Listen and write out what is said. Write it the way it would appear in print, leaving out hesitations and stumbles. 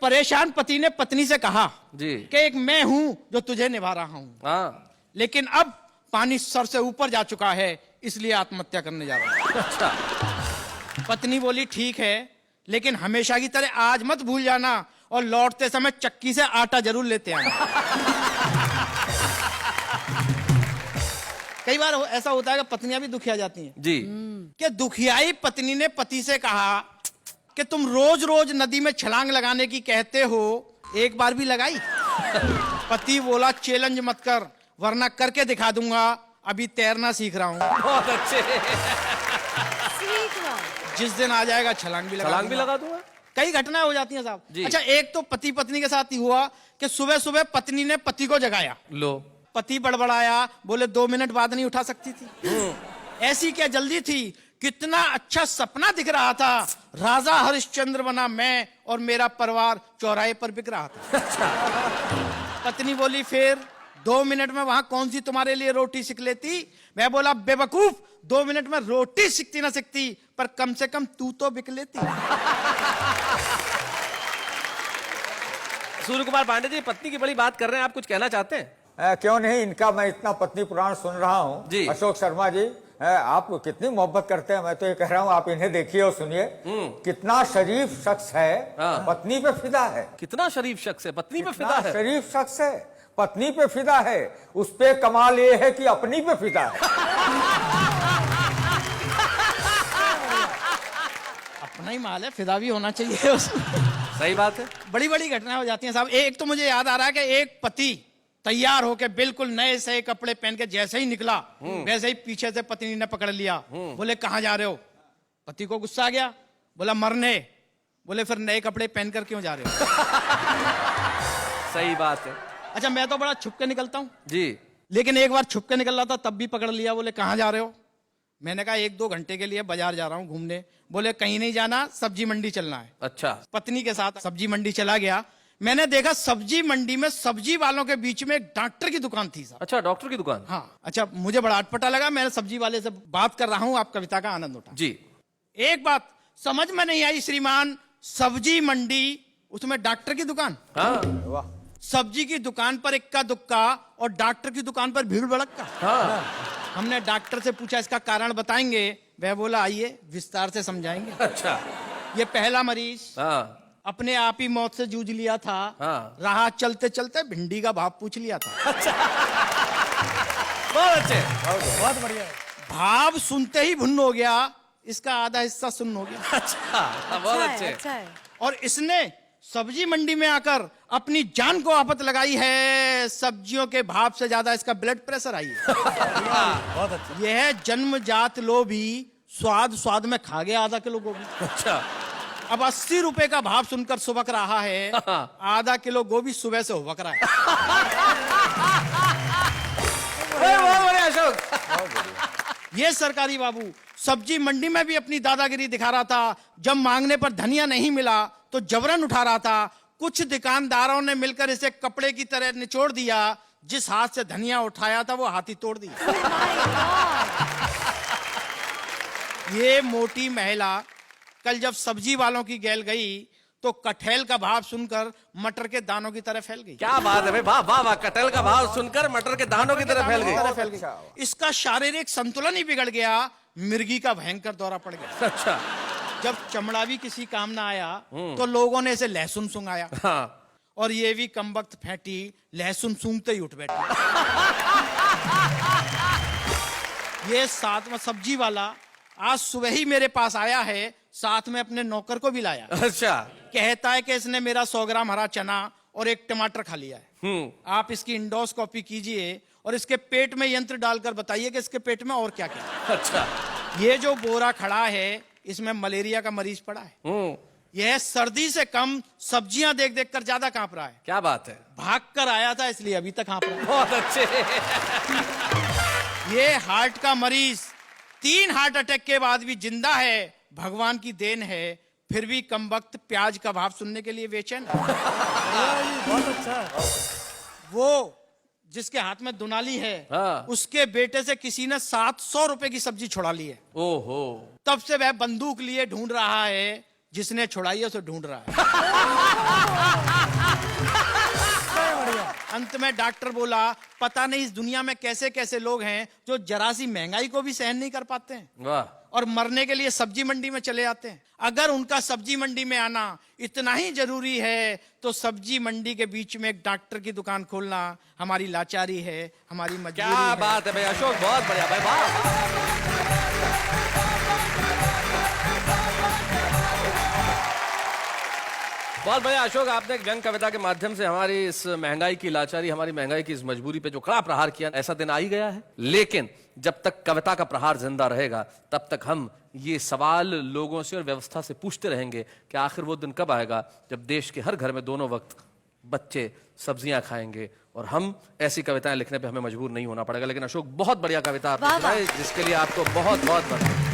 परेशान पति ने पत्नी से कहा जी कि एक मैं हूं जो तुझे निभा रहा हूं, हाँ लेकिन अब पानी सर से ऊपर जा चुका है, इसलिए आत्महत्या करने जा रहा हूं। अच्छा पत्नी बोली ठीक है, लेकिन हमेशा की तरह आज मत भूल जाना और लौटते समय चक्की से आटा जरूर लेते आना। कई बार ऐसा होता है कि पत्नियां भी दुखिया जाती हैं जी कि दुखियाई पत्नी ने पति से कहा कि तुम रोज रोज नदी में छलांग लगाने की कहते हो, एक बार भी लगाई? पति बोला चैलेंज मत कर, वरना करके दिखा दूंगा, अभी तैरना सीख रहा हूं। बहुत अच्छे। जिस दिन आ जाएगा छलांग भी लगा दूंगा। कई घटनाएं हो जाती हैं साहब। जी। अच्छा, एक तो पति पत्नी के साथ ही हुआ कि सुबह सुबह पत्नी ने पति को जगाया, लो पति बड़बड़ाया, बोले 2 मिनट बाद नहीं उठा सकती थी? ऐसी क्या जल्दी थी? कितना अच्छा सपना दिख रहा था, राजा हरिश्चंद्र बना मैं और मेरा परिवार चौराहे पर बिक रहा था। पत्नी बोली फिर 2 मिनट में वहां कौन सी तुम्हारे लिए रोटी सीख लेती? मैं बोला बेवकूफ, 2 मिनट में रोटी सीखती ना सीखती, पर कम से कम तू तो बिक लेती। सूर्य कुमार पांडे जी, पत्नी की बड़ी बात कर रहे हैं, आप कुछ कहना चाहते हैं? क्यों नहीं, इनका मैं इतना पत्नी पुराण सुन रहा हूँ। जी। अशोक शर्मा जी, आप कितनी मोहब्बत करते हैं, मैं तो ये कह रहा हूँ आप इन्हें देखिए और सुनिए। कितना शरीफ शख्स है, हाँ। पत्नी पे फिदा है। कितना शरीफ शख्स है, पत्नी पे कितना फिदा है। शरीफ शख्स है, पत्नी पे फिदा है। उस पे कमाल ये है कि अपनी पे फिदा है। अपना ही माल है, फिदा भी होना चाहिए उसमें। सही बात है। बड़ी बड़ी घटनाएं हो जाती हैं साहब। एक तो मुझे याद आ रहा है कि एक पति तैयार होके बिल्कुल नए से कपड़े पहन के जैसे ही निकला, वैसे ही पीछे से पत्नी ने पकड़ लिया। बोले कहां जा रहे हो? पति को गुस्सा आ गया, बोला मरने। बोले फिर नए कपड़े पहनकर क्यों जा रहे हो? सही बात है। अच्छा, मैं तो बड़ा छुप के निकलता हूं, जी लेकिन एक बार छुप के निकल रहा था तब भी पकड़ लिया। बोले कहां जा रहे हो? मैंने कहा 1-2 घंटे के लिए बाजार जा रहा हूं घूमने। बोले कहीं नहीं जाना, सब्जी मंडी चलना है। अच्छा। पत्नी के साथ सब्जी मंडी चला गया। मैंने देखा सब्जी मंडी में सब्जी वालों के बीच में एक डॉक्टर की दुकान थी साहब। अच्छा, डॉक्टर की दुकान। हाँ, अच्छा, मुझे बड़ा अटपटा लगा। मैंने सब्जी वाले से बात कर रहा हूं, आप कविता का आनंद उठा। जी। एक बात समझ में नहीं आई श्रीमान, सब्जी मंडी उसमें डॉक्टर की दुकान। हाँ वाह, सब्जी की दुकान पर इक्का दुक्का और डॉक्टर की दुकान पर भीड़ भड़क्का। हाँ। हमने डॉक्टर से पूछा इसका कारण बताएंगे? वह बोला आइए विस्तार से समझाएंगे। अच्छा। ये पहला मरीज हाँ अपने आप ही मौत से जूझ लिया था। हाँ। रहा चलते चलते भिंडी का भाव पूछ लिया था। बहुत अच्छे। बहुत बढ़िया। भाव सुनते ही भुन्न हो गया, इसका आधा हिस्सा सुन्न हो गया। अच्छा, बहुत अच्छे। अच्छा है। और इसने सब्जी मंडी में आकर अपनी जान को आफत लगाई है। सब्जियों के भाव से ज्यादा इसका ब्लड प्रेशर आई है। बहुत अच्छा। यह जन्मजात लोभी, स्वाद स्वाद में खा गया आधा किलो गोभी। अच्छा। अब 80 रुपए का भाव सुनकर सुबक रहा है। आधा किलो गोभी सुबह से हुबक रहा है। बहुत बढ़िया अशोक। ये सरकारी बाबू सब्जी मंडी में भी अपनी दादागिरी दिखा रहा था। जब मांगने पर धनिया नहीं मिला तो जबरन उठा रहा था। कुछ दुकानदारों ने मिलकर इसे कपड़े की तरह निचोड़ दिया। जिस हाथ से धनिया उठाया था वो हाथ ही तोड़ दिया। ये मोटी महिला कल जब सब्जी वालों की गैल गई तो कटहल का भाव सुनकर मटर के दानों की तरह फैल गई। क्या बात है भाई, वाह वाह वाह। कटहल का भाव सुनकर मटर के दानों की तरह फैल गई। इसका शारीरिक संतुलन ही बिगड़ गया। मिर्गी का भयंकर दौरा पड़ गया। अच्छा। जब चमड़ा भी किसी काम ना आया तो लोगों ने इसे लहसुन सूंघाया। हाँ। और ये भी कमबख्त फैंटी लहसुन सूंघते ही उठ बैठी। ये साथ में सब्जी वाला आज सुबह ही मेरे पास आया है, साथ में अपने नौकर को भी लाया। अच्छा। कहता है कि इसने मेरा 100 ग्राम हरा चना और 1 टमाटर खा लिया है। आप इसकी इंडोस्कोपी कीजिए और इसके पेट में यंत्र डालकर बताइए कि इसके पेट में और क्या क्या है। अच्छा। ये जो बोरा खड़ा है इसमें मलेरिया का मरीज पड़ा है। यह सर्दी से कम सब्जियां देख देख कर ज्यादा कांप रहा है। क्या बात है। भाग कर आया था इसलिए अभी तक कांप रहा है। बहुत अच्छे। ये हार्ट का मरीज 3 हार्ट अटैक के बाद भी जिंदा है। भगवान की देन है, फिर भी कमबख्त प्याज का भाव सुनने के लिए बेचैन है। बहुत अच्छा। वो जिसके हाथ में दुनाली है, हाँ। उसके बेटे से किसी ने 700 रुपए की सब्जी छुड़ा ली है। ओहो। तब से वह बंदूक लिए ढूंढ रहा है, जिसने छुड़ाई है उसे ढूंढ रहा है। अंत में डॉक्टर बोला, पता नहीं इस दुनिया में कैसे कैसे लोग हैं जो जरा सी महंगाई को भी सहन नहीं कर पाते हैं वाह, और मरने के लिए सब्जी मंडी में चले आते हैं। अगर उनका सब्जी मंडी में आना इतना ही जरूरी है तो सब्जी मंडी के बीच में एक डॉक्टर की दुकान खोलना हमारी लाचारी है, हमारी मजबूरी क्या है। बात है भाई अशोक, बहुत बढ़िया भाई, वाह। बहुत बढ़िया अशोक, आपने एक व्यंग कविता के माध्यम से हमारी इस महंगाई की लाचारी, हमारी महंगाई की इस मजबूरी पे जो कड़ा प्रहार किया। ऐसा दिन आ ही गया है, लेकिन जब तक कविता का प्रहार जिंदा रहेगा तब तक हम ये सवाल लोगों से और व्यवस्था से पूछते रहेंगे कि आखिर वो दिन कब आएगा जब देश के हर घर में दोनों वक्त बच्चे सब्जियां खाएंगे और हम ऐसी कविताएं लिखने पे हमें मजबूर नहीं होना पड़ेगा। लेकिन अशोक, बहुत बढ़िया कविता आपने सुनाई, जिसके लिए आपको बहुत बहुत बधाई।